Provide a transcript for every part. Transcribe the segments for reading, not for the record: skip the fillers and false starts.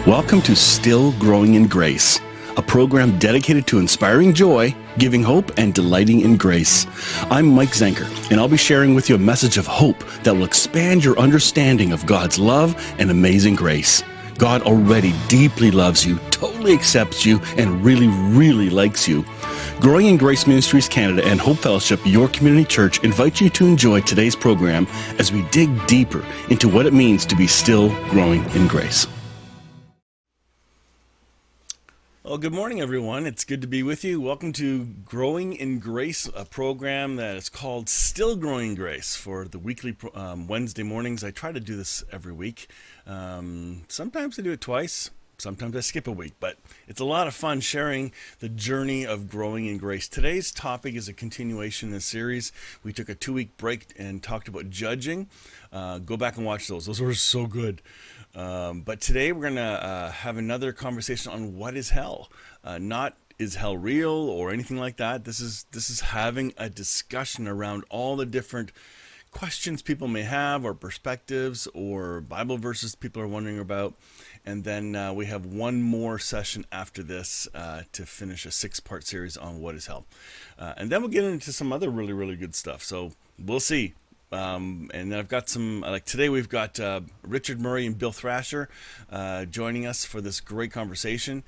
Welcome to Still Growing in Grace, a program dedicated to inspiring joy, giving hope, and delighting in grace. I'm Mike Zenker, and I'll be sharing with you a message of hope that will expand your understanding of God's love and amazing grace. God already deeply loves you, totally accepts you, and really, really likes you. Growing in Grace Ministries Canada and Hope Fellowship, your community church, invite you to enjoy today's program as we dig deeper into what it means to be still growing in grace. Well, good morning, everyone. It's good to be with you. Welcome to Growing in Grace, a program that is called Still Growing in Grace for the weekly Wednesday mornings. I try to do this every week. Sometimes I do it twice. Sometimes I skip a week, but it's a lot of fun sharing the journey of growing in grace. Today's topic is a continuation in the series. We took a 2-week break and talked about judging. Go back and watch those. Those were so good. But today we're going to have another conversation on what is hell. Not is hell real or anything like that. This is having a discussion around all the different questions people may have, or perspectives, or Bible verses people are wondering about. And then we have one more session after this to finish a 6-part series on what is hell. And then we'll get into some other really, really good stuff. So we'll see. And then I've got some, like today we've got Richard Murray and Bill Thrasher joining us for this great conversation.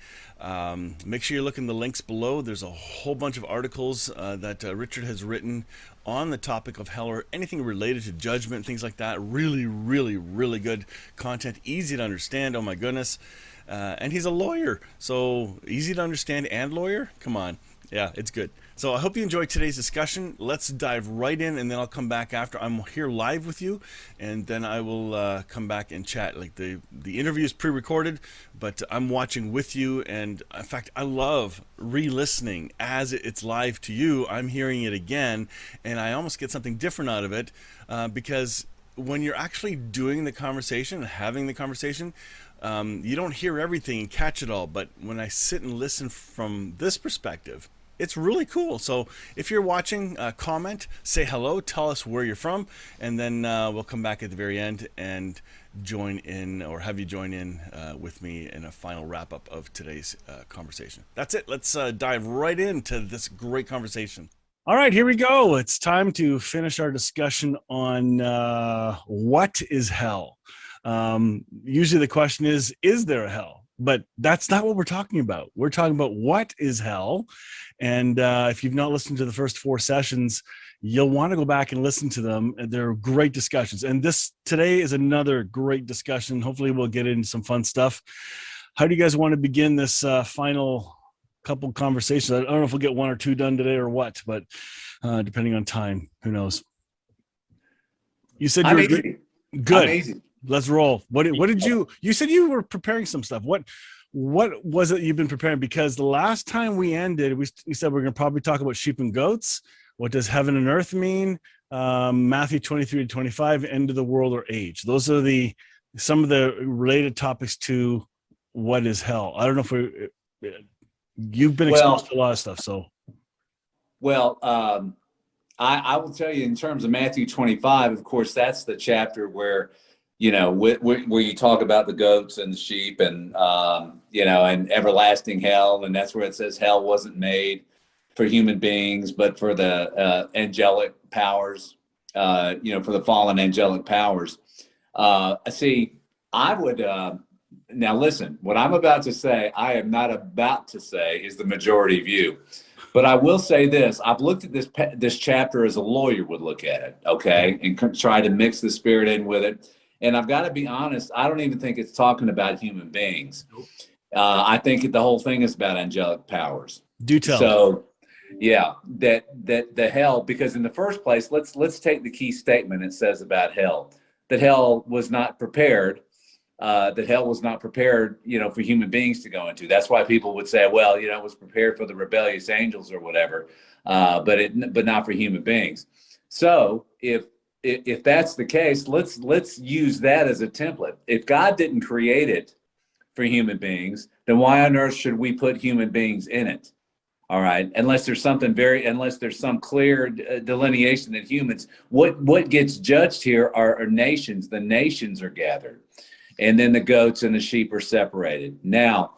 Make sure you look in the links below. There's a whole bunch of articles that Richard has written on the topic of hell or anything related to judgment, things like that. Really, really, really good content, easy to understand. Oh my goodness. And he's a lawyer, so easy to understand and lawyer. Come on. Yeah, it's good. So I hope you enjoyed today's discussion. Let's dive right in, and then I'll come back after. I'm here live with you, and then I will come back and chat. Like the interview is pre-recorded, but I'm watching with you. And in fact, I love re-listening as it's live to you. I'm hearing it again, and I almost get something different out of it because when you're actually doing the conversation, having the conversation, you don't hear everything and catch it all. But when I sit and listen from this perspective, it's really cool. So if you're watching, comment, say hello, tell us where you're from, and then we'll come back at the very end and join in, or have you join in with me in a final wrap-up of today's conversation. That's it. Let's dive right into this great conversation. All right, here we go. It's time to finish our discussion on what is hell. Usually the question is there a hell? But that's not what we're talking about. We're talking about what is hell. And if you've not listened to the first 4 sessions, you'll want to go back and listen to them. They're great discussions. And today is another great discussion. Hopefully we'll get into some fun stuff. How do you guys want to begin this final couple conversations? I don't know if we'll get 1 or 2 done today or what, but depending on time, who knows? You said you're good. Amazing. Let's roll. What did you said you were preparing some stuff. What was it you've been preparing? Because the last time we ended, we said we're going to probably talk about sheep and goats. What does heaven and earth mean? Matthew 23 to 25, end of the world or age. Those are some of the related topics to what is hell. I don't know if you've been exposed to a lot of stuff. So, I will tell you in terms of Matthew 25, of course, that's the chapter where, where you talk about the goats and the sheep and, and everlasting hell. And that's where it says hell wasn't made for human beings, but for the angelic powers, for the fallen angelic powers. I would, now listen, what I'm about to say, I am not about to say is the majority view. But I will say this: I've looked at this chapter as a lawyer would look at it, okay, and try to mix the spirit in with it. And I've got to be honest, I don't even think it's talking about human beings. I think the whole thing is about angelic powers. Do tell. So, yeah, that the hell, because in the first place, let's take the key statement it says about hell, that hell was not prepared. That hell was not prepared, for human beings to go into. That's why people would say, well, it was prepared for the rebellious angels or whatever, but not for human beings. So if that's the case, let's use that as a template. If God didn't create it for human beings, then why on earth should we put human beings in it? All right, unless there's some clear delineation that humans, what gets judged here are nations. The nations are gathered. and then the goats and the sheep are separated. Now,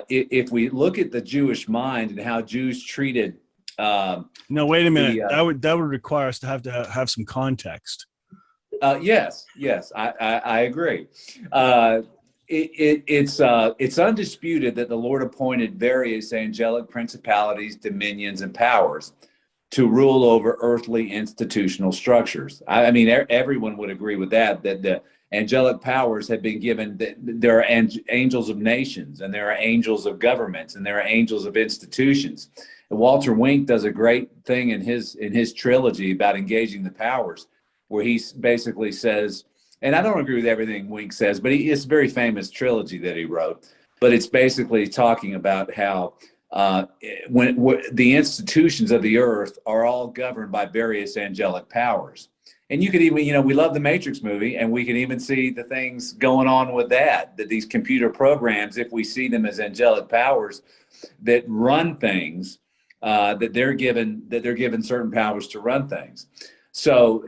if we look at the Jewish mind and how Jews treated, no, wait a minute. That would require us to have some context. Yes, I agree. It's undisputed that the Lord appointed various angelic principalities, dominions, and powers to rule over earthly institutional structures. I mean, everyone would agree with that the angelic powers have been given. There are angels of nations, and there are angels of governments, and there are angels of institutions. And Walter Wink does a great thing in his trilogy about engaging the powers, where he basically says, and I don't agree with everything Wink says, but it's a very famous trilogy that he wrote. But it's basically talking about how when the institutions of the earth are all governed by various angelic powers. And you could even, we love the Matrix movie, and we can even see the things going on with that these computer programs, if we see them as angelic powers that run things, that they're given certain powers to run things. So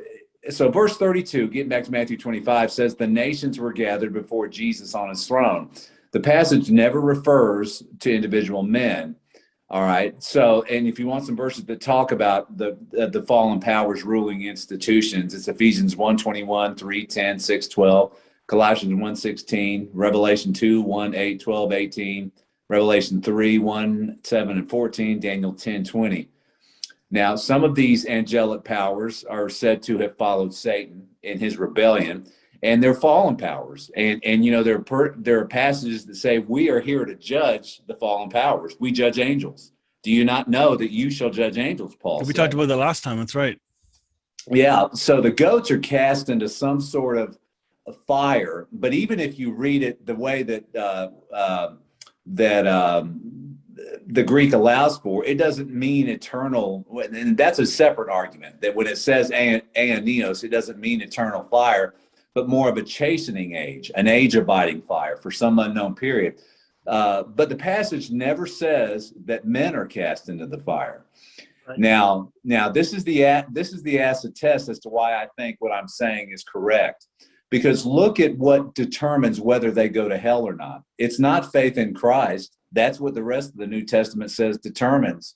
verse 32, getting back to Matthew 25, says the nations were gathered before Jesus on his throne. The passage never refers to individual men. All right. So, and if you want some verses that talk about the fallen powers ruling institutions, it's Ephesians 1:21, 3:10, 6:12, Colossians 1:16, Revelation 2:1, 12, 18, Revelation 3:1, 7, and 14, Daniel 10:20. Now, some of these angelic powers are said to have followed Satan in his rebellion, and they're fallen powers. And there are passages that say, we are here to judge the fallen powers. We judge angels. Do you not know that you shall judge angels, Paul said. We talked about that last time. That's right. Yeah. So the goats are cast into some sort of fire. But even if you read it the way that the Greek allows for, it doesn't mean eternal. And that's a separate argument, that when it says aeonios, it doesn't mean eternal fire, but more of a chastening age, an age-abiding fire for some unknown period. But the passage never says that men are cast into the fire. Right. Now this is the acid test as to why I think what I'm saying is correct. Because look at what determines whether they go to hell or not. It's not faith in Christ. That's what the rest of the New Testament says determines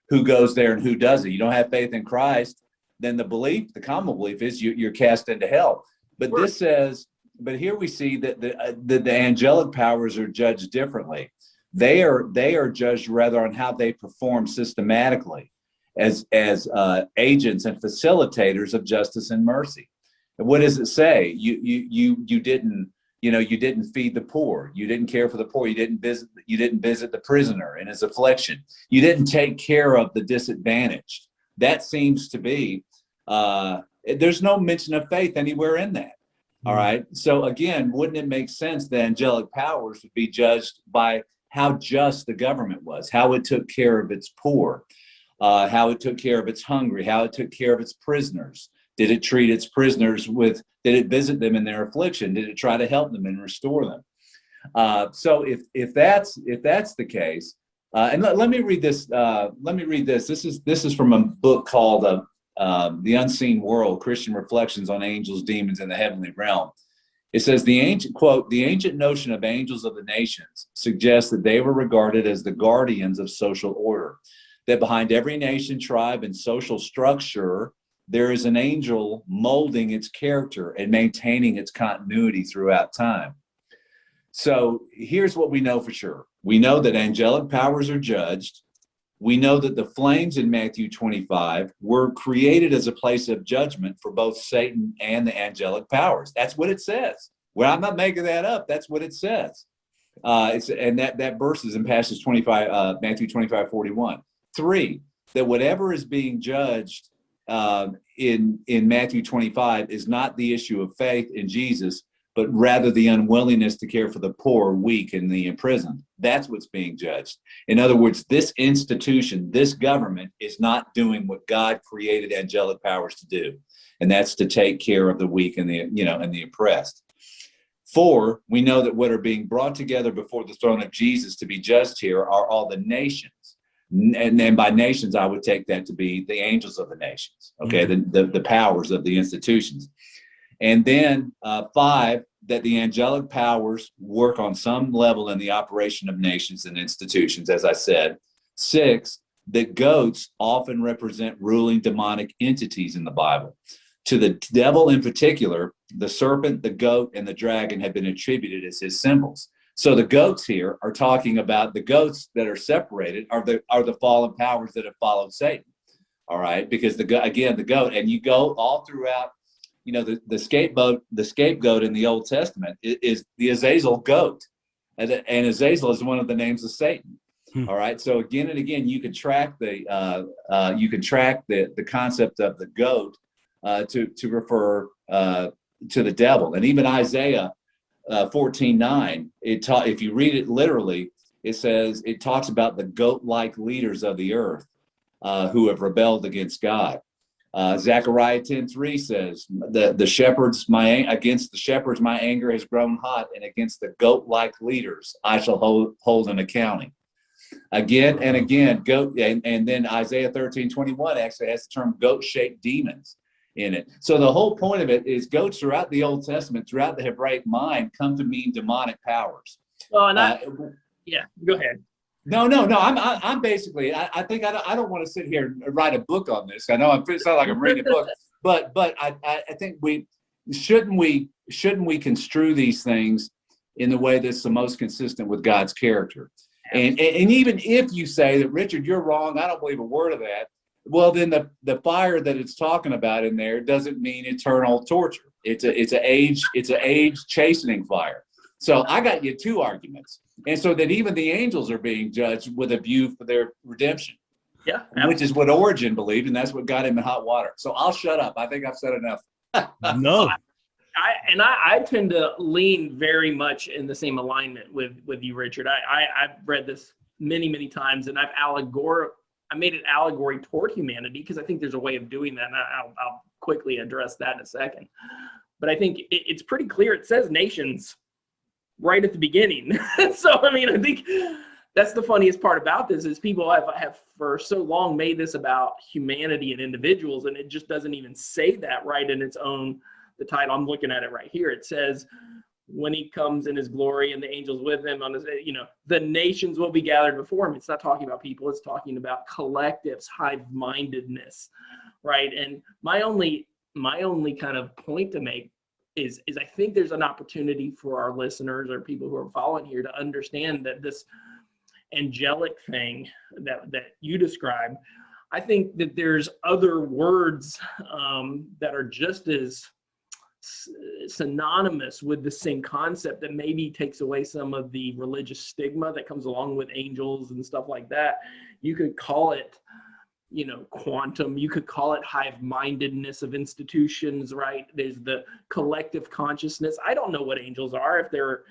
who goes there and who doesn't. You don't have faith in Christ, then the common belief is you're cast into hell. But this says, but here we see that the angelic powers are judged differently. They are judged rather on how they perform systematically as agents and facilitators of justice and mercy. And what does it say? You didn't feed the poor. You didn't care for the poor. You didn't visit the prisoner in his affliction. You didn't take care of the disadvantaged. That seems to be, there's no mention of faith anywhere in that. All right. So again, wouldn't it make sense that angelic powers would be judged by how just the government was, how it took care of its poor, how it took care of its hungry, how it took care of its prisoners? Did it treat its prisoners did it visit them in their affliction? Did it try to help them and restore them? So if that's the case, and let me read this. This is from a book called The Unseen World: Christian Reflections on Angels, Demons, and the Heavenly Realm. It says the ancient notion of angels of the nations suggests that they were regarded as the guardians of social order, that behind every nation, tribe, and social structure, there is an angel molding its character and maintaining its continuity throughout time. So here's what we know for sure. We know that angelic powers are judged. We know that the flames in Matthew 25 were created as a place of judgment for both Satan and the angelic powers. That's what it says. Well, I'm not making that up. That's what it says. And that verse is in passage 25, Matthew 25:41. 3, that whatever is being judged in Matthew 25 is not the issue of faith in Jesus, but rather the unwillingness to care for the poor, weak, and the imprisoned. That's what's being judged. In other words, this institution, this government is not doing what God created angelic powers to do, and that's to take care of the weak and the oppressed. 4, we know that what are being brought together before the throne of Jesus to be judged here are all the nations. And then by nations, I would take that to be the angels of the nations, okay, the powers of the institutions. And then 5, that the angelic powers work on some level in the operation of nations and institutions, as I said. 6, that goats often represent ruling demonic entities in the Bible. To the devil in particular, the serpent, the goat, and the dragon have been attributed as his symbols. So the goats here are talking about the goats that are separated are the fallen powers that have followed Satan. All right, because the goat, and you go all throughout, the scapegoat in the Old Testament is the Azazel goat, and Azazel is one of the names of Satan. All right, so again and again, you can track the concept of the goat to refer to the devil, and even Isaiah 14:9. If you read it literally, it talks about the goat-like leaders of the earth who have rebelled against God. Zechariah 10:3 says, against the shepherds my anger has grown hot, and against the goat-like leaders I shall hold an accounting. Again and again, goat, and then Isaiah 13:21 actually has the term goat-shaped demons in it. So the whole point of it is goats throughout the Old Testament, throughout the Hebraic mind, come to mean demonic powers. Well, and yeah, go ahead. No. I'm basically. I think I don't want to sit here and write a book on this. I know it sounds like I'm reading a book, but I think we shouldn't construe these things in the way that's the most consistent with God's character. And even if you say that, Richard, you're wrong, I don't believe a word of that. Well, then the fire that it's talking about in there doesn't mean eternal torture. It's an age chastening fire. So I got you 2 arguments. And so that even the angels are being judged with a view for their redemption. Yeah. Which is what Origen believed, and that's what got him in hot water. So I'll shut up. I think I've said enough. No. I tend to lean very much in the same alignment with you, Richard. I've read this many times, and I made an allegory toward humanity because I think there's a way of doing that, and I'll quickly address that in a second. But I think it's pretty clear. It says nations right at the beginning. So, I mean, I think that's the funniest part about this is people have for so long made this about humanity and individuals, and it just doesn't even say that right in its own, the title. I'm looking at it right here. It says, when he comes in his glory and the angels with him on his, the nations will be gathered before him. It's not talking about people. It's talking about collectives, hive-mindedness, right? And my only kind of point to make is I think there's an opportunity for our listeners or people who are following here to understand that this angelic thing that you describe, I think that there's other words that are just as synonymous with the same concept that maybe takes away some of the religious stigma that comes along with angels and stuff like that. You could call it, quantum. You could call it hive-mindedness of institutions, right? There's the collective consciousness. I don't know what angels are, if they're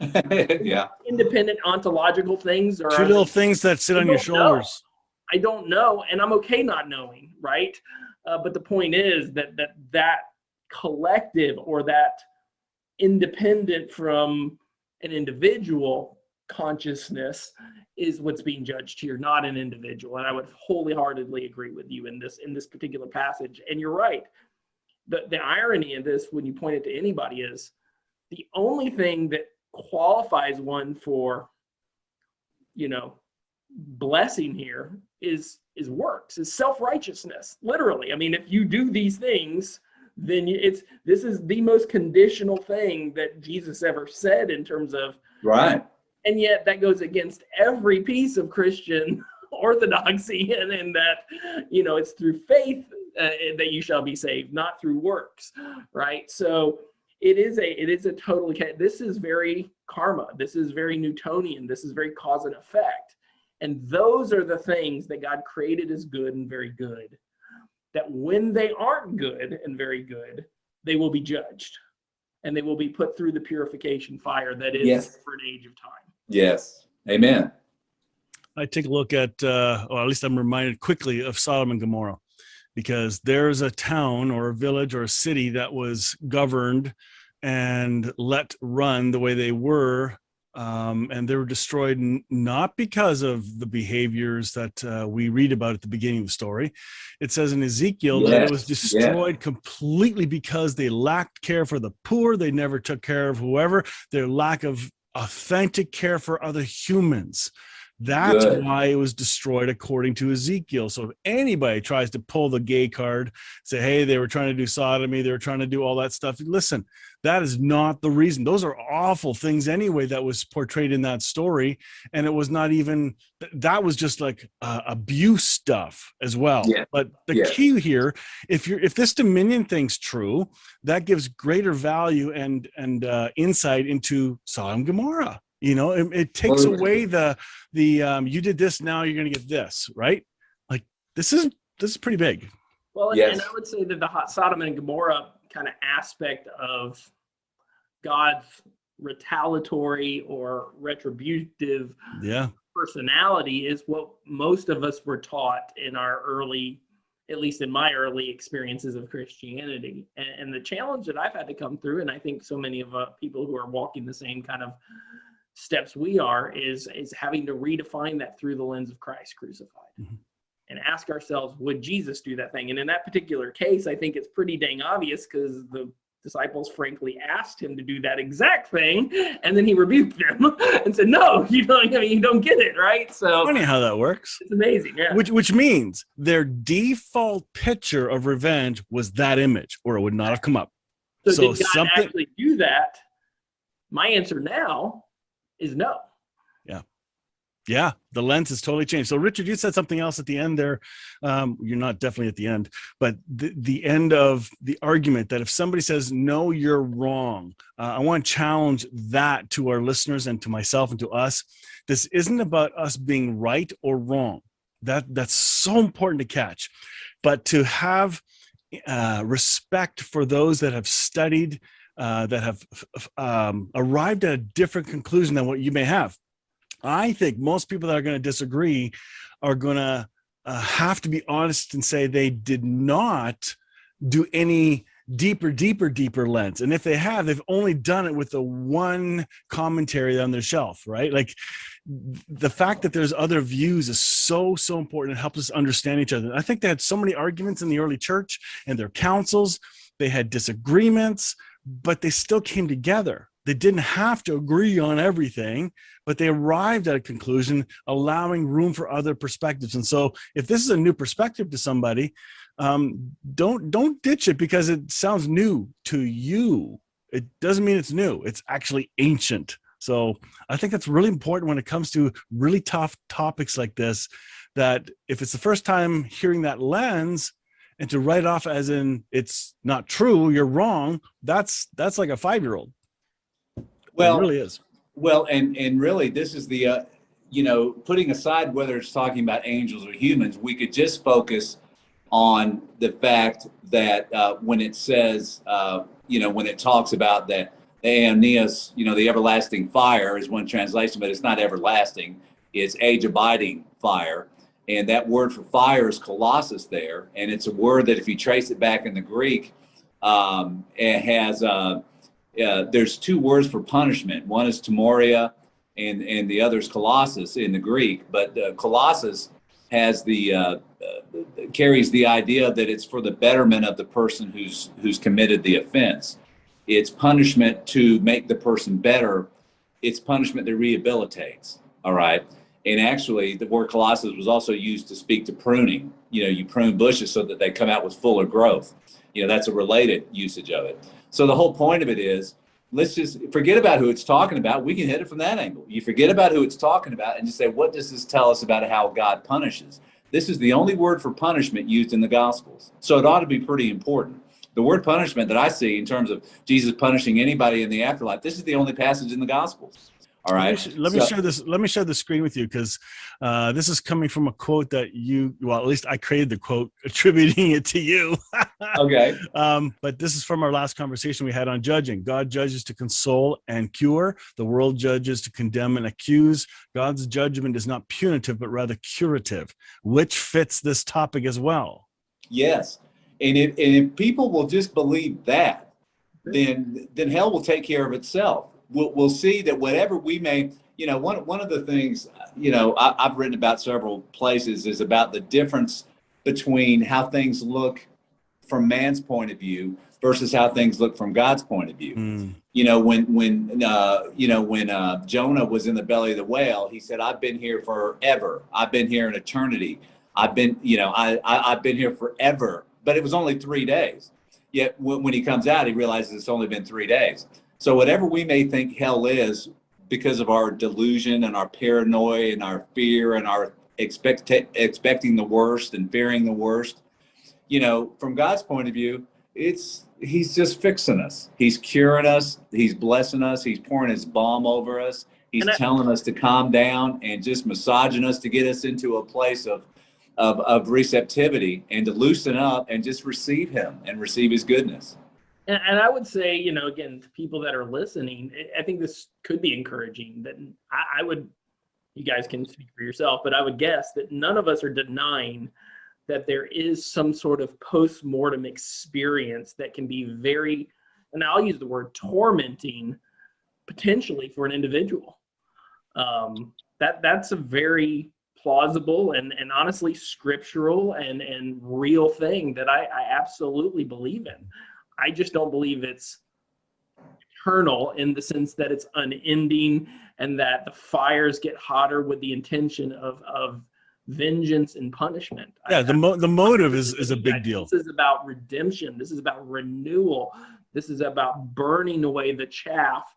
independent ontological things or 2 little things that sit on your shoulders. I don't know, and I'm okay not knowing, right? But the point is that collective, or that independent from an individual consciousness, is what's being judged here, not an individual. And I would wholeheartedly agree with you in this particular passage. And you're right. The irony of this, when you point it to anybody, is the only thing that qualifies one for, blessing here is works, is self-righteousness. Literally. I mean, if you do these things, then this is the most conditional thing that Jesus ever said in terms of right. And yet that goes against every piece of Christian orthodoxy, and that, it's through faith that you shall be saved, not through works, right? So it is a totally, this is very karma. This is very Newtonian. This is very cause and effect. And those are the things that God created as good and very good, that when they aren't good and very good, they will be judged, and they will be put through the purification fire that is for an age of time. Yes. Amen. I take a look at, or at least I'm reminded quickly of Sodom and Gomorrah, because there's a town or a village or a city that was governed and let run the way they were and they were destroyed not because of the behaviors that we read about at the beginning of the story. It says in Ezekiel that it was destroyed completely because they lacked care for the poor. They never took care of whoever. Their lack of authentic care for other humans. That's why it was destroyed according to Ezekiel. So if anybody tries to pull the gay card, say, hey, they were trying to do sodomy, they were trying to do all that stuff. Listen, that is not the reason. Those are awful things anyway that was portrayed in that story. And it was not even, that was just like abuse stuff as well. Yeah. But the key here, if this dominion thing's true, that gives greater value and insight into Sodom and Gomorrah. You know, it takes away the you did this, now you're going to get this, right? Like this is pretty big. Well, and I would say that the Sodom and Gomorrah kind of aspect of God's retaliatory or retributive personality is what most of us were taught in our early, at least in my early experiences of Christianity. And the challenge that I've had to come through, and I think so many of people who are walking the same kind of steps we are, is having to redefine that through the lens of Christ crucified, and ask ourselves, would Jesus do that thing? And in that particular case, I think it's pretty dang obvious because the disciples frankly asked him to do that exact thing, and then he rebuked them and said, no, you don't get it, right? So funny how that works. It's amazing. Yeah. Which means their default picture of revenge was that image, or it would not have come up. So did God actually do that? My answer now is no. Yeah, the lens has totally changed. So Richard, you said something else at the end there. You're not definitely at the end, but the end of the argument that if somebody says, no, you're wrong, I want to challenge that to our listeners and to myself and to us. This isn't about us being right or wrong. That's so important to catch, but to have respect for those that have studied, that have arrived at a different conclusion than what you may have. I think most people that are going to disagree are going to have to be honest and say they did not do any deeper lens. And if they have, they've only done it with the one commentary on their shelf, right? Like the fact that there's other views is so important. It helps us understand each other. I think they had so many arguments in the early church and their councils. They had disagreements, but they still came together. They didn't have to agree on everything, but they arrived at a conclusion, allowing room for other perspectives. And so if this is a new perspective to somebody, don't ditch it because it sounds new to you. It doesn't mean it's new. It's actually ancient. So I think that's really important when it comes to really tough topics like this, that if it's the first time hearing that lens, and to write off as in it's not true, you're wrong, that's like a 5-year-old. Well, it really is. Well, and really, this is the, putting aside whether it's talking about angels or humans, we could just focus on the fact that when it says, when it talks about that the Aeneas, the everlasting fire is one translation, but it's not everlasting. It's age-abiding fire. And that word for fire is colossus there. And it's a word that if you trace it back in the Greek, it has... there's two words for punishment. One is timoria, and the other is colossus in the Greek. But colossus has carries the idea that it's for the betterment of the person who's committed the offense. It's punishment to make the person better. It's punishment that rehabilitates. All right. And actually, the word colossus was also used to speak to pruning. You prune bushes so that they come out with fuller growth. That's a related usage of it. So the whole point of it is, let's just forget about who it's talking about. We can hit it from that angle. You forget about who it's talking about and just say, what does this tell us about how God punishes? This is the only word for punishment used in the Gospels. So it ought to be pretty important. The word punishment that I see in terms of Jesus punishing anybody in the afterlife, this is the only passage in the Gospels. All right. Let me share this. Let me share the screen with you because this is coming from a quote that at least I created the quote, attributing it to you. Okay. But this is from our last conversation we had on judging. God judges to console and cure. The world judges to condemn and accuse. God's judgment is not punitive, but rather curative, which fits this topic as well. Yes. And if people will just believe that, then hell will take care of itself. we'll see that whatever we may, one of the things, I've written about several places is about the difference between how things look from man's point of view versus how things look from God's point of view. When Jonah was in the belly of the whale, he said, "I've been here forever. I've been here in eternity. I've been here forever." But it was only 3 days. Yet when he comes out, he realizes it's only been 3 days. So whatever we may think hell is, because of our delusion and our paranoia and our fear and our expecting the worst and fearing the worst, from God's point of view, he's just fixing us. He's curing us. He's blessing us. He's pouring his balm over us. He's telling us to calm down and just massaging us to get us into a place of receptivity and to loosen up and just receive him and receive his goodness. And I would say, again, to people that are listening, I think this could be encouraging. That I would, you guys can speak for yourself, but I would guess that none of us are denying that there is some sort of post-mortem experience that can be very, and I'll use the word tormenting, potentially for an individual. That's a very plausible and honestly scriptural and real thing that I absolutely believe in. I just don't believe it's eternal in the sense that it's unending and that the fires get hotter with the intention of vengeance and punishment. Yeah, the motive is a big deal. This is about redemption. This is about renewal. This is about burning away the chaff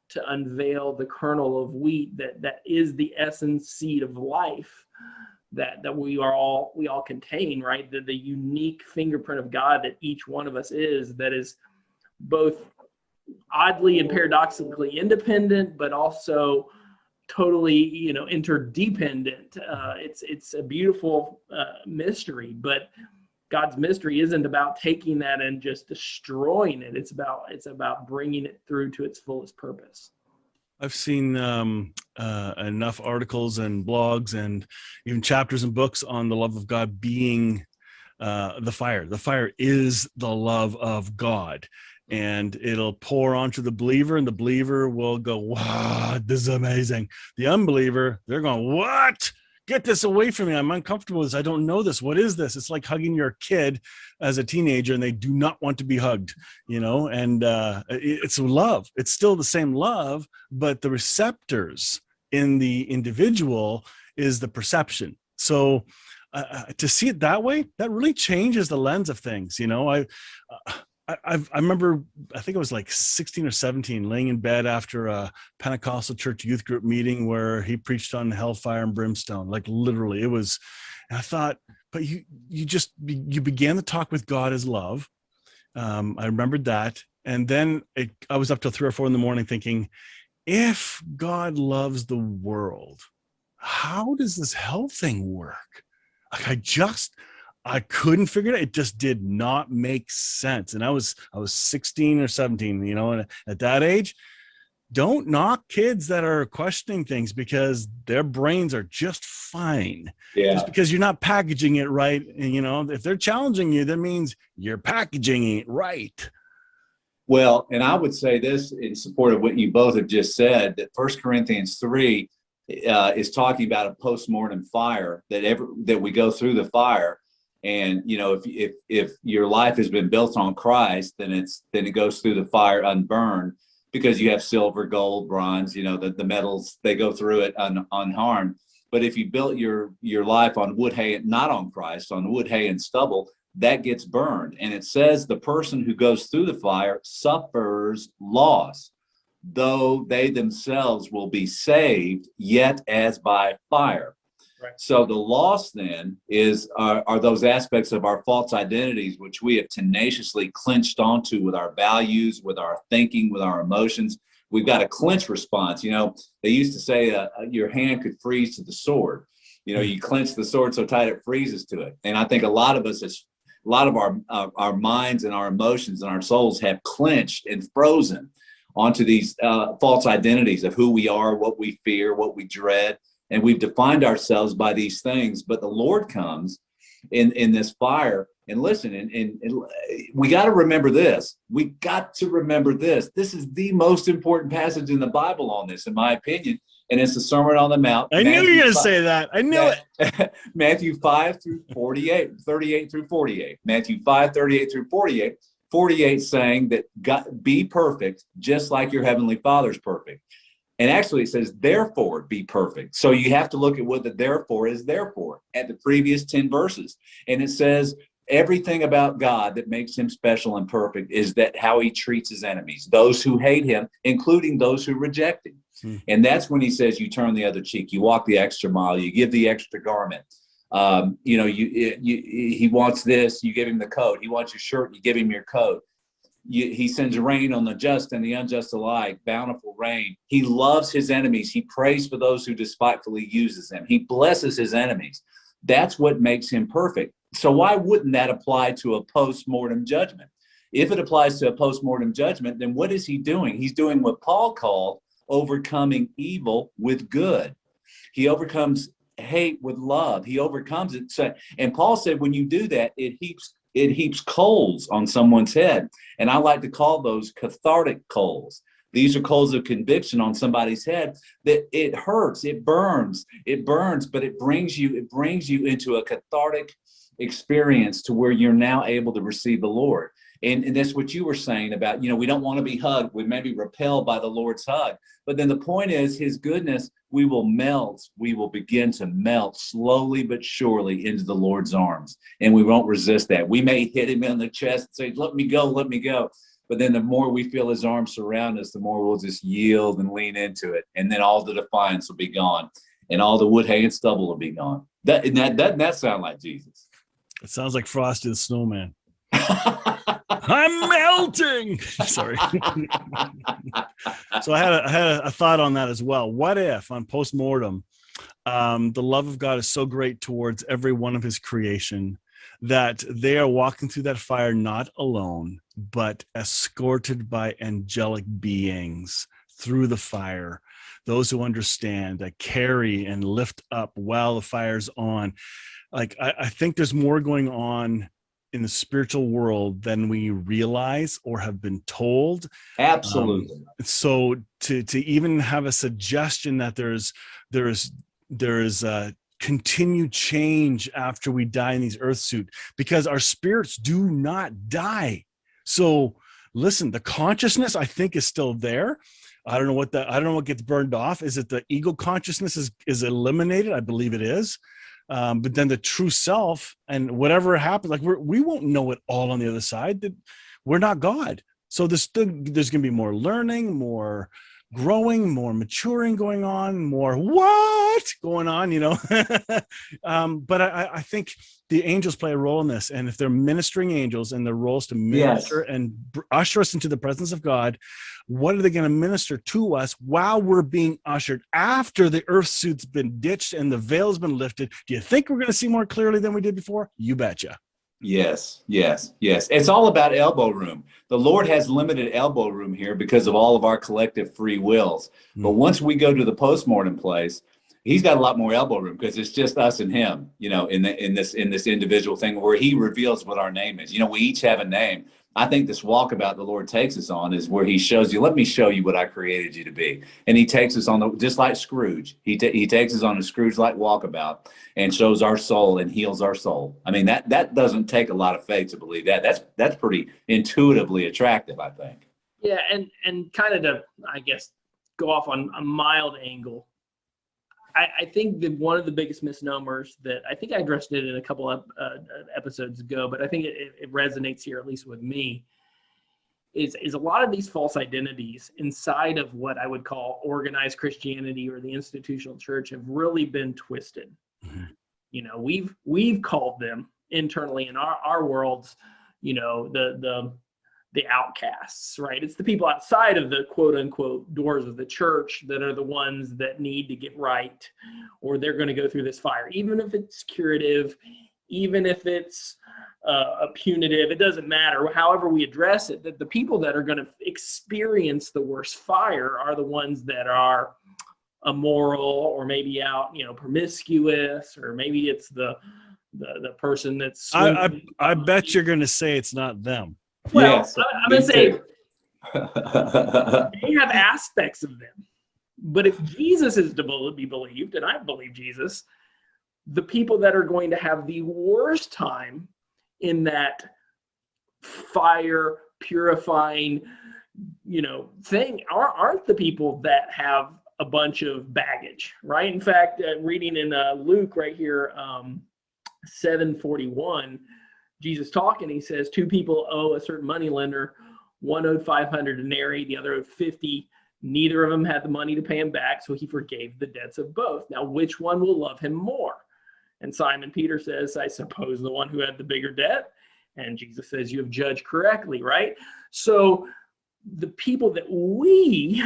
to unveil the kernel of wheat that is the essence seed of life that we all contain, right? The unique fingerprint of God that each one of us is, that is both oddly and paradoxically independent, but also totally, interdependent. It's a beautiful mystery, but God's mystery isn't about taking that and just destroying it. It's about bringing it through to its fullest purpose. I've seen enough articles and blogs and even chapters and books on the love of God being the fire. The fire is the love of God, and it'll pour onto the believer, and the believer will go, "Wow, this is amazing." The unbeliever, they're going, "What? Get this away from me. I'm uncomfortable with this. I don't know this. What is this?" It's like hugging your kid as a teenager and they do not want to be hugged, and it's love. It's still the same love, but the receptors in the individual is the perception. So to see it that way, that really changes the lens of things. I remember, I think I was like 16 or 17, laying in bed after a Pentecostal church youth group meeting where he preached on hellfire and brimstone. Like literally it was, and I thought, but you began to talk with God as love. I remembered that. And then I was up till 3 or 4 in the morning thinking, if God loves the world, how does this hell thing work? Like I couldn't figure it out. It just did not make sense. And I was 16 or 17, and at that age, don't knock kids that are questioning things because their brains are just fine. Yeah. Just because you're not packaging it right. And, if they're challenging you, that means you're packaging it right. Well, and I would say this in support of what you both have just said, that 1 Corinthians 3 is talking about a postmortem fire, that we go through the fire. And, if your life has been built on Christ, then it goes through the fire unburned, because you have silver, gold, bronze, the metals, they go through it unharmed. But if you built your life on wood, hay, not on Christ, on wood, hay, and stubble, that gets burned. And it says the person who goes through the fire suffers loss, though they themselves will be saved, yet as by fire. Right. So the loss then are those aspects of our false identities, which we have tenaciously clinched onto with our values, with our thinking, with our emotions. We've got a clinch response. They used to say your hand could freeze to the sword. You clench the sword so tight it freezes to it. And I think a lot of our minds and our emotions and our souls have clenched and frozen onto these false identities of who we are, what we fear, what we dread. And we've defined ourselves by these things, but the Lord comes in this fire And listen, and we got to remember this. We got to remember this. This is the most important passage in the Bible on this, in my opinion. And it's the Sermon on the Mount. I knew you were going to say that. I knew it. Matthew 5 through 48, 38 through 48. Matthew 5, 38 through 48. 48 saying that God, be perfect, just like your heavenly Father's perfect. And actually it says, therefore be perfect. So you have to look at what the therefore is there for at the previous 10 verses. And it says, everything about God that makes him special and perfect is that how he treats his enemies, those who hate him, including those who reject him. And that's when he says you turn the other cheek, you walk the extra mile, you give the extra garment. He wants this, you give him the coat. He wants your shirt, you give him your coat. He sends rain on the just and the unjust alike, bountiful rain. He loves his enemies. He prays for those who despitefully uses them. He blesses his enemies. That's what makes him perfect. So why wouldn't that apply to a post-mortem judgment? If it applies to a post-mortem judgment, then what is he doing? He's doing what Paul called overcoming evil with good. He overcomes hate with love. He overcomes it. So, and Paul said, when you do that, it heaps coals on someone's head. And I like to call those cathartic coals. These are coals of conviction on somebody's head that it hurts, it burns, but it brings you into a cathartic experience to where you're now able to receive the Lord. And that's what you were saying about, we don't want to be hugged. We may be repelled by the Lord's hug. But then the point is his goodness, we will begin to melt slowly but surely into the Lord's arms. And we won't resist that. We may hit him in the chest and say, let me go, let me go. But then the more we feel his arms surround us, the more we'll just yield and lean into it. And then all the defiance will be gone. And all the wood, hay, and stubble will be gone. That sound like Jesus? It sounds like Frosty the Snowman. I'm melting. Sorry. So I had a thought on that as well. What if on postmortem, the love of God is so great towards every one of his creation that they are walking through that fire not alone, but escorted by angelic beings through the fire, those who understand, that carry and lift up while the fire's on. Like I think there's more going on in the spiritual world than we realize or have been told. Absolutely. So to even have a suggestion that there's a continued change after we die in these earth suit, because our spirits do not die. So listen, the consciousness I think is still there. I don't know what gets burned off. Is it the ego consciousness is eliminated? I believe it is. But then the true self and whatever happens, like we won't know it all on the other side. That we're not God. So there's going to be more learning, more growing, more maturing going on, more going on, But I think the angels play a role in this. And if they're ministering angels and their role is to minister and usher us into the presence of God, what are they going to minister to us while we're being ushered after the earth suit's been ditched and the veil's been lifted? Do you think we're going to see more clearly than we did before? You betcha. Yes. It's all about elbow room. The Lord has limited elbow room here because of all of our collective free wills. But once we go to the postmortem place, he's got a lot more elbow room because it's just us and him, in this individual thing where he reveals what our name is. We each have a name. I think this walkabout the Lord takes us on is where he shows you, let me show you what I created you to be. And he takes us on just like Scrooge. He takes us on a Scrooge-like walkabout and shows our soul and heals our soul. I mean, that doesn't take a lot of faith to believe that. That's pretty intuitively attractive, I think. Yeah. And kind of to, I guess, go off on a mild angle. I think that one of the biggest misnomers that I think I addressed it in a couple of episodes ago, but I think it resonates here, at least with me, is a lot of these false identities inside of what I would call organized Christianity or the institutional church have really been twisted. Mm-hmm. We've called them internally in our worlds, the outcasts, right? It's the people outside of the quote unquote doors of the church that are the ones that need to get right, or they're going to go through this fire, even if it's curative, even if it's a punitive, it doesn't matter. However we address it, that the people that are going to experience the worst fire are the ones that are immoral or maybe out, promiscuous, or maybe it's the the person that's I bet you're going to say it's not them. Well, Yes, I'm going to say too. they have aspects of them. But if Jesus is to be believed, and I believe Jesus, the people that are going to have the worst time in that fire purifying, thing aren't the people that have a bunch of baggage, right? In fact, reading in Luke right here, 7:41, Jesus talking, he says, two people owe a certain money lender. One owed 500 denarii, the other owed 50. Neither of them had the money to pay him back, so he forgave the debts of both. Now, which one will love him more? And Simon Peter says, I suppose the one who had the bigger debt. And Jesus says, you have judged correctly, right? So the people that we,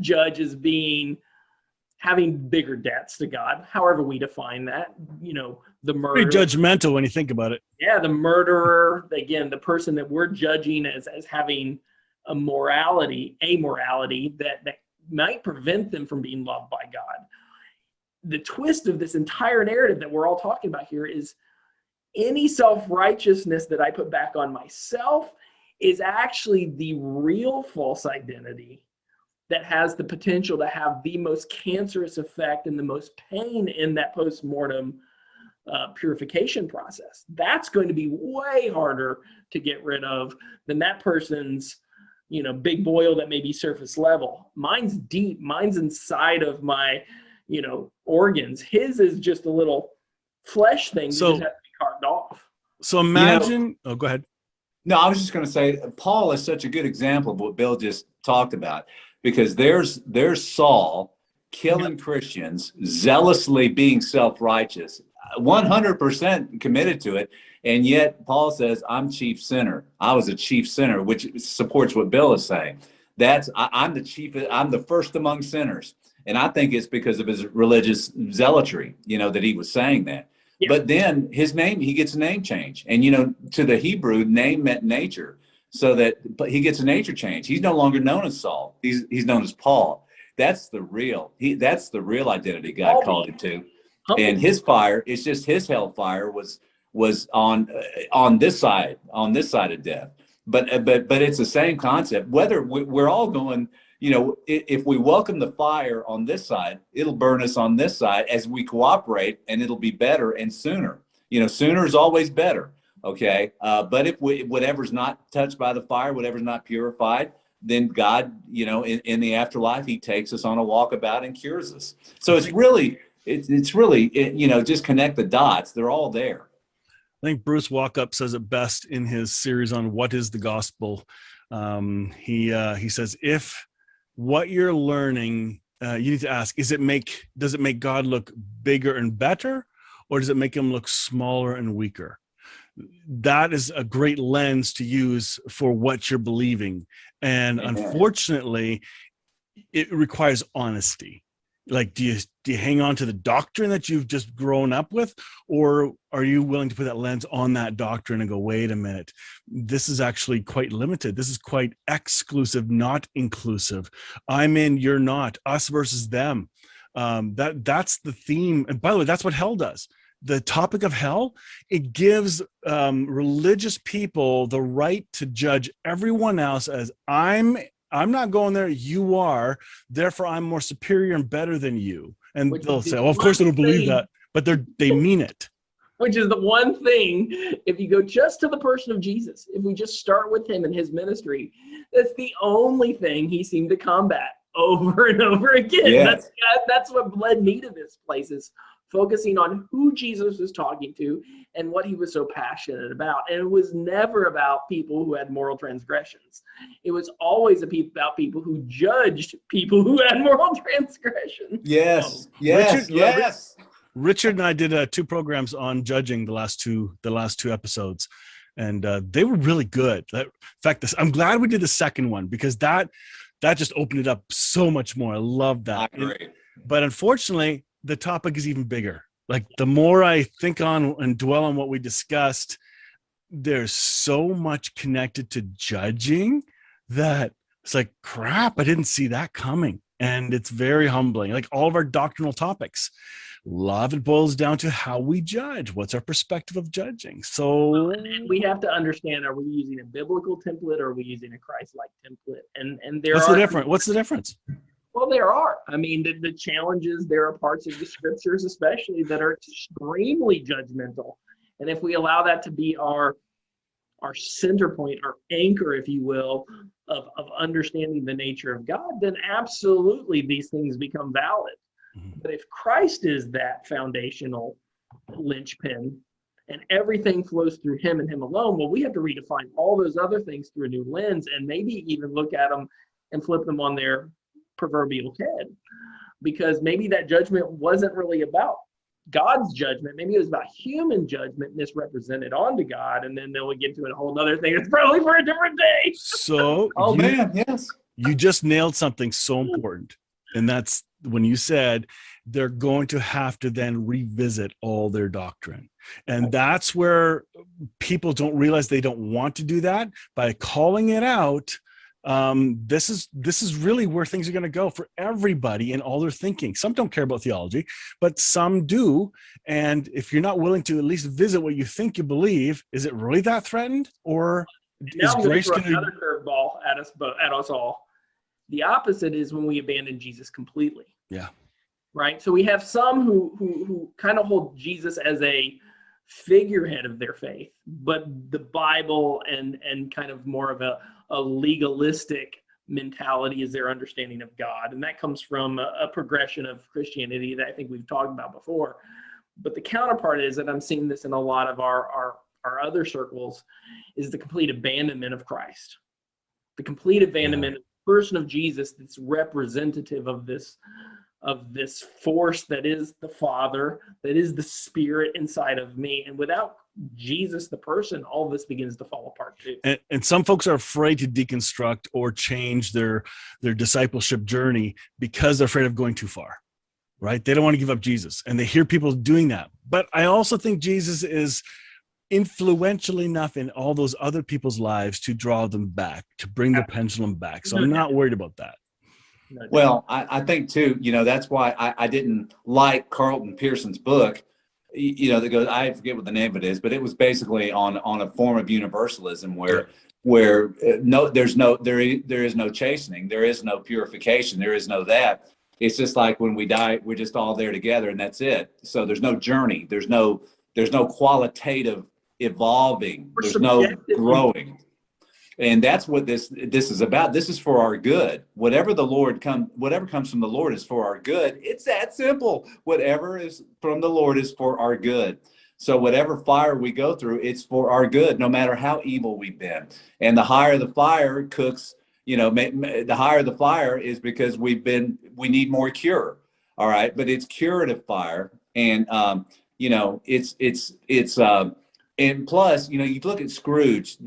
judge as having bigger debts to God, however we define that, the murderer. Pretty judgmental when you think about it. Yeah, the murderer, again, the person that we're judging as having a amorality that might prevent them from being loved by God. The twist of this entire narrative that we're all talking about here is any self-righteousness that I put back on myself is actually the real false identity that has the potential to have the most cancerous effect and the most pain in that post-mortem purification process. That's going to be way harder to get rid of than that person's big boil that may be surface level. Mine's deep. Mine's inside of my, organs. His is just a little flesh thing that just has to be carved off. So imagine, go ahead. No, I was just going to say, Paul is such a good example of what Bill just talked about, because there's Saul killing Christians, zealously being self-righteous, 100% committed to it. And yet Paul says, I'm chief sinner. I was a chief sinner, which supports what Bill is saying. I'm the first among sinners. And I think it's because of his religious zealotry, that he was saying that. Yeah. But then he gets a name change. And, to the Hebrew, name meant nature. But he gets a nature change. He's no longer known as Saul. He's known as Paul. That's the real identity God called him to. And his fire, it's just his hellfire was on this side of death. But it's the same concept. Whether we're all going, if we welcome the fire on this side, it'll burn us on this side as we cooperate, and it'll be better and sooner. Sooner is always better. Okay. But if whatever's not touched by the fire, whatever's not purified, then God, in the afterlife, he takes us on a walkabout and cures us. So it's really, just connect the dots. They're all there. I think Bruce Walkup says it best in his series on what is the gospel. He says, if what you're learning, you need to ask, does it make God look bigger and better, or does it make him look smaller and weaker? That is a great lens to use for what you're believing. And unfortunately, it requires honesty. Like, do you hang on to the doctrine that you've just grown up with, or are you willing to put that lens on that doctrine and go, wait a minute, this is actually quite limited. This is quite exclusive, not inclusive. I'm in, you're not, us versus them. That's the theme. And by the way, that's what hell does. The topic of hell, it gives religious people the right to judge everyone else as I'm not going there, you are, therefore I'm more superior and better than you. And they'll say, of course they don't believe that, but they mean it. Which is the one thing, if you go just to the person of Jesus, if we just start with him and his ministry, that's the only thing he seemed to combat over and over again. Yes. That's what led me to this place, is focusing on who Jesus was talking to and what he was so passionate about. And it was never about people who had moral transgressions. It was always about people who judged people who had moral transgressions. Yes, Richard and I did 2 programs on judging the last two episodes, and they were really good. In fact, I'm glad we did the second one, because that just opened it up so much more. I love that. But unfortunately, the topic is even bigger. Like, the more I think on and dwell on what we discussed, there's so much connected to judging that it's like, crap, I didn't see that coming. And it's very humbling, like all of our doctrinal topics. A lot of it boils down to how we judge. What's our perspective of judging? So and we have to understand, are we using a biblical template or are we using a Christ-like template? And there what's are the difference? What's the difference? Well, there are. I mean, the challenge is there are parts of the scriptures, especially, that are extremely judgmental. And if we allow that to be our center point, our anchor, if you will, of understanding the nature of God, then absolutely these things become valid. But if Christ is that foundational linchpin and everything flows through him and him alone, well, we have to redefine all those other things through a new lens and maybe even look at them and flip them on their proverbial head, because maybe that judgment wasn't really about God's judgment. Maybe it was about human judgment misrepresented onto God, and then we'll get to a whole other thing. It's probably for a different day. So yes, you just nailed something so important, and that's when you said they're going to have to then revisit all their doctrine. And that's where people don't realize they don't want to do that. By calling it out, this is really where things are going to go for everybody in all their thinking. Some don't care about theology, but some do. And if you're not willing to at least visit what you think you believe, is it really that threatened, or is grace going to another curveball at us all? The opposite is when we abandon Jesus completely. Yeah. Right. So we have some who kind of hold Jesus as a figurehead of their faith, but the Bible and kind of more of a legalistic mentality is their understanding of God. And that comes from a progression of Christianity that I think we've talked about before. But the counterpart is that I'm seeing this in a lot of our other circles, is the complete abandonment of Christ, the complete abandonment of the person of Jesus that's representative of this force that is the Father, that is the Spirit inside of me. And without Jesus, the person, all of this begins to fall apart too. And some folks are afraid to deconstruct or change their discipleship journey because they're afraid of going too far, right? They don't want to give up Jesus, and they hear people doing that. But I also think Jesus is influential enough in all those other people's lives to draw them back, to bring the pendulum back. So I'm not worried about that. Well, I think too, that's why I didn't like Carlton Pearson's book, that goes, I forget what the name of it is, but it was basically on a form of universalism where there is no chastening, there is no purification, there is no that. It's just like when we die, we're just all there together and that's it. So there's no journey, there's no qualitative evolving, there's no growing. And that's what this is about. This is for our good. Whatever comes from the Lord is for our good. It's that simple. Whatever is from the Lord is for our good. So whatever fire we go through, it's for our good, no matter how evil we've been. And the higher the fire cooks, the higher the fire is because we need more cure. All right. But it's curative fire. And, and plus, you look at Scrooge,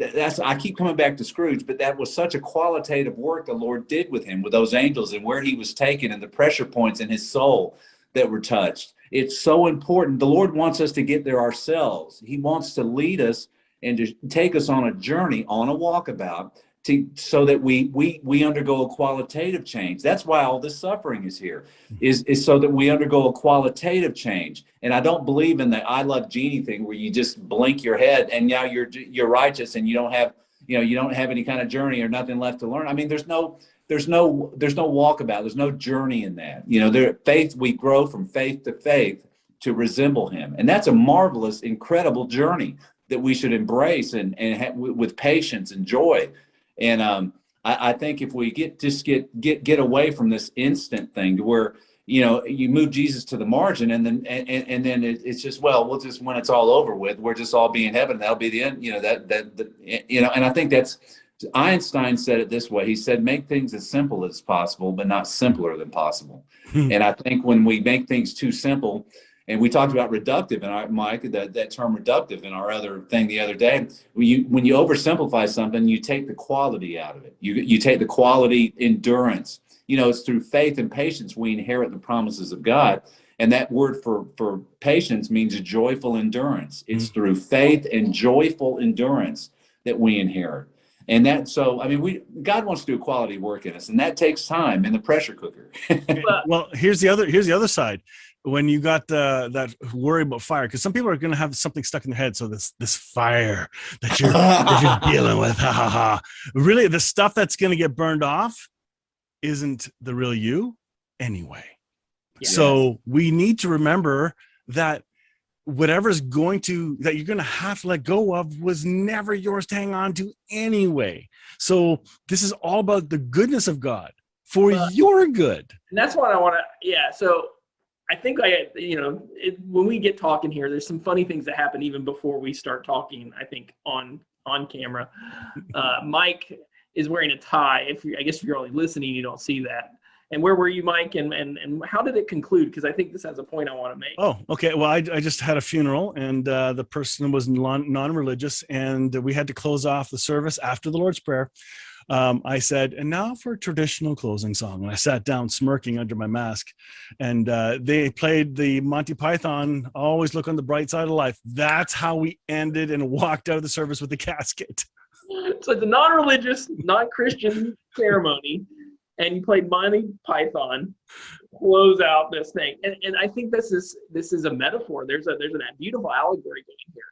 I keep coming back to Scrooge, but that was such a qualitative work the Lord did with him, with those angels and where he was taken and the pressure points in his soul that were touched. It's so important. The Lord wants us to get there ourselves. He wants to lead us and to take us on a journey, on a walkabout, so that we undergo a qualitative change. That's why all this suffering is here, is so that we undergo a qualitative change. And I don't believe in the I love Jeannie thing where you just blink your head and now you're righteous and you don't have any kind of journey or nothing left to learn. I mean, there's no walkabout. There's no journey in that. Faith, we grow from faith to faith to resemble him. And that's a marvelous, incredible journey that we should embrace and with patience and joy. And I think if we get away from this instant thing to where you move Jesus to the margin and then it's just, we'll just, when it's all over with, we're just all be in heaven. That'll be the end. And I think that's, Einstein said it this way. He said, make things as simple as possible, but not simpler than possible. And I think when we make things too simple, and we talked about reductive, and Mike, that term reductive in our other thing the other day. When you oversimplify something, you take the quality out of it. You take the quality, endurance. It's through faith and patience we inherit the promises of God. And that word for patience means a joyful endurance. It's through faith and joyful endurance that we inherit. And God wants to do quality work in us, and that takes time in the pressure cooker. Well, here's the other side. when you got that worry about fire, because some people are going to have something stuck in their head. So this fire that you're dealing with, ha ha ha. Really, the stuff that's going to get burned off isn't the real you anyway. Yes. So we need to remember that whatever's that you're going to have to let go of was never yours to hang on to anyway. So this is all about the goodness of God for your good. And that's what I want to, so I think when we get talking here, there's some funny things that happen even before we start talking, I think on camera. Mike is wearing a tie. I guess if you're only listening, you don't see that. And where were you, Mike? And how did it conclude? Because I think this has a point I want to make. Oh, okay. Well, I just had a funeral, and the person was non-religious, and we had to close off the service after the Lord's Prayer. I said, and now for a traditional closing song. And I sat down smirking under my mask, and they played the Monty Python, Always Look on the Bright Side of Life. That's how we ended and walked out of the service with the casket. So it's a non-religious, non-Christian ceremony. And you played Monty Python, close out this thing, and I think this is a metaphor. There's a beautiful allegory going here.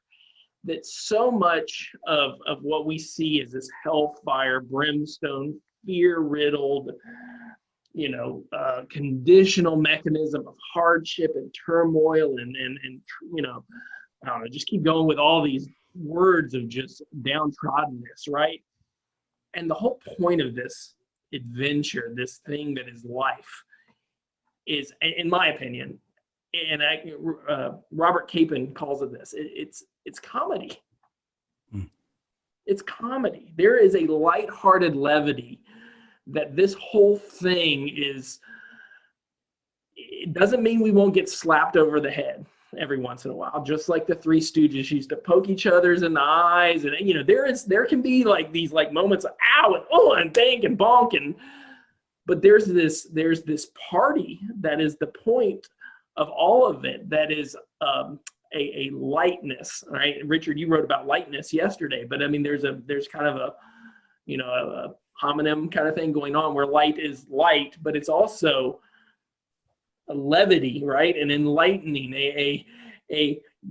That so much of what we see is this hellfire, brimstone, fear-riddled, conditional mechanism of hardship and turmoil, and I don't know, just keep going with all these words of just downtroddenness, right? And the whole point of this adventure, this thing that is life, is, in my opinion, and Robert Capon calls it this, it's comedy. It's comedy. There is a lighthearted levity that this whole thing is. It doesn't mean we won't get slapped over the head every once in a while, just like the Three Stooges used to poke each other's in the eyes, and there can be like these moments of ow and oh and bang and bonk, but there's this party that is the point of all of it, that is a lightness, right? Richard, you wrote about lightness yesterday, but I mean there's kind of a homonym kind of thing going on where light is light, but it's also a levity, right? An enlightening, a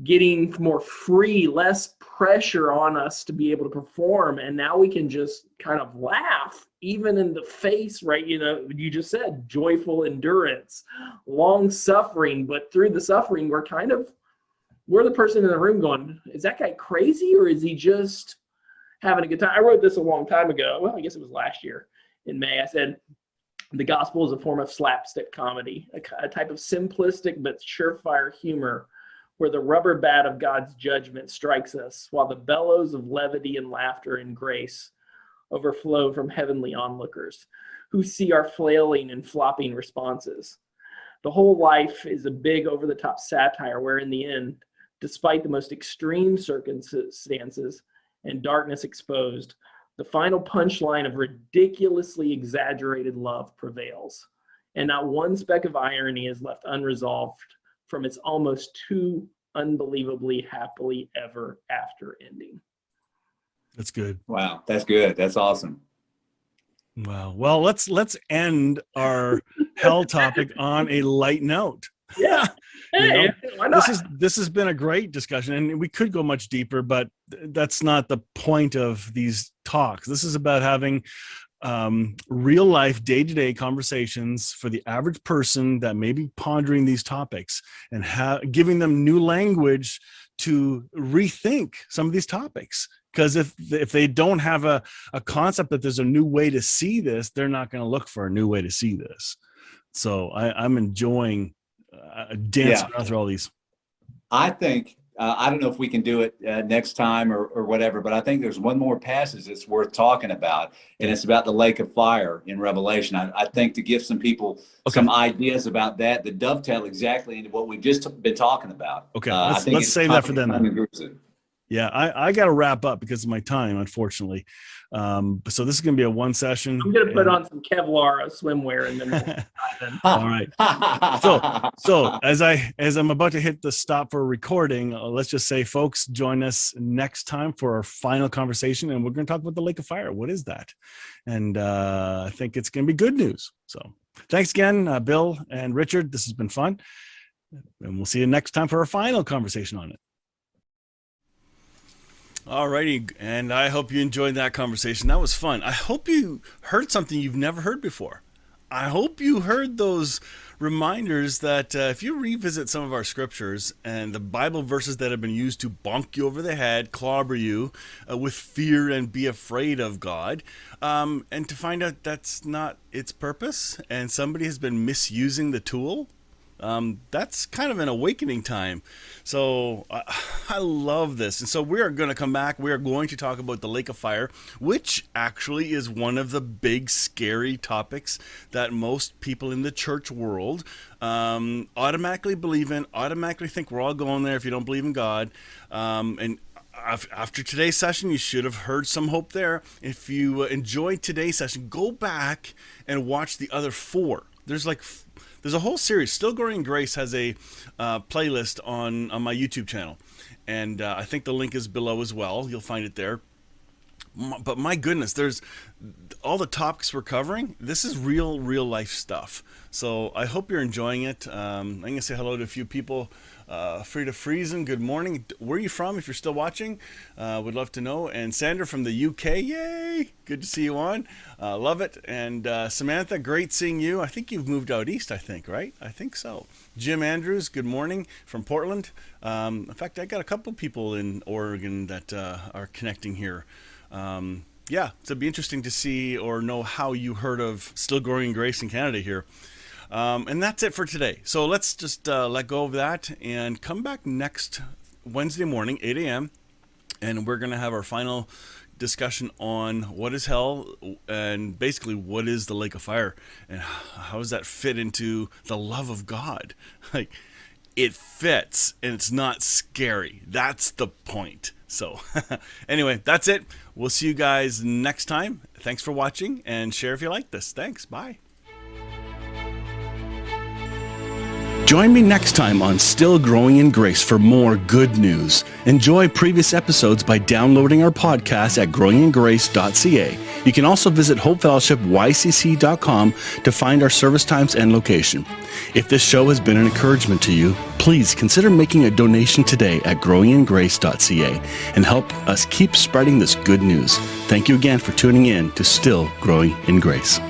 getting more free, less pressure on us to be able to perform. And now we can just kind of laugh, even in the face, right? You just said joyful endurance, long suffering, but through the suffering, we're the person in the room going, is that guy crazy, or is he just having a good time? I wrote this a long time ago. Well, I guess it was last year in May. I said, the gospel is a form of slapstick comedy, a type of simplistic but surefire humor where the rubber bat of God's judgment strikes us while the bellows of levity and laughter and grace overflow from heavenly onlookers who see our flailing and flopping responses. The whole life is a big over-the-top satire where in the end, despite the most extreme circumstances and darkness exposed, the final punchline of ridiculously exaggerated love prevails, and not one speck of irony is left unresolved from its almost too unbelievably happily ever after ending. That's good. Wow, that's good. That's awesome. Wow. Well, let's end our hell topic on a light note. Yeah. Hey, why not? This has been a great discussion, and we could go much deeper, but that's not the point of these talks. This is about having real life, day-to-day conversations for the average person that may be pondering these topics, and giving them new language to rethink some of these topics. Because if they don't have a concept that there's a new way to see this, they're not going to look for a new way to see this. So I'm enjoying dancing around through all these. I think, I don't know if we can do it next time or whatever, but I think there's one more passage that's worth talking about, and it's about the lake of fire in Revelation. I think to give some people some ideas about that dovetail exactly into what we've just been talking about. Okay, let's save that for then. Yeah, I got to wrap up because of my time, unfortunately. So this is going to be a one session. I'm going to put on some Kevlar swimwear and then. All right. So as I'm about to hit the stop for recording, let's just say, folks, join us next time for our final conversation, and we're going to talk about the lake of fire. What is that? And I think it's going to be good news. So thanks again, Bill and Richard. This has been fun. And we'll see you next time for our final conversation on it. Alrighty, and I hope you enjoyed that conversation. That was fun. I hope you heard something you've never heard before. I hope you heard those reminders that if you revisit some of our scriptures and the Bible verses that have been used to bonk you over the head, clobber you with fear and be afraid of God, and to find out that's not its purpose and somebody has been misusing the tool, that's kind of an awakening time. So I love this. And so we are going to come back. We are going to talk about the lake of fire, which actually is one of the big scary topics that most people in the church world automatically believe in, automatically think we're all going there if you don't believe in God. And after today's session, you should have heard some hope there. If you enjoyed today's session, go back and watch the other 4. There's a whole series. Still Growing in Grace has a playlist on my YouTube channel. And I think the link is below as well. You'll find it there. But my goodness, there's all the topics we're covering. This is real life stuff. So I hope you're enjoying it. I'm going to say hello to a few people. Frida Friesen, good morning. Where are you from if you're still watching? Would love to know. And Sandra from the UK, yay! Good to see you on. Love it. And Samantha, great seeing you. I think you've moved out east, right? I think so. Jim Andrews, good morning from Portland. In fact, I got a couple people in Oregon that are connecting here. Yeah, so it'd be interesting to see or know how you heard of Still Growing in Grace in Canada here. And that's it for today. So let's just let go of that and come back next Wednesday morning, 8 a.m. And we're going to have our final discussion on what is hell and basically what is the lake of fire and how does that fit into the love of God. Like, it fits and it's not scary. That's the point. So anyway, that's it. We'll see you guys next time. Thanks for watching and share if you like this. Thanks. Bye. Join me next time on Still Growing in Grace for more good news. Enjoy previous episodes by downloading our podcast at growingingrace.ca. You can also visit hopefellowshipycc.com to find our service times and location. If this show has been an encouragement to you, please consider making a donation today at growingingrace.ca and help us keep spreading this good news. Thank you again for tuning in to Still Growing in Grace.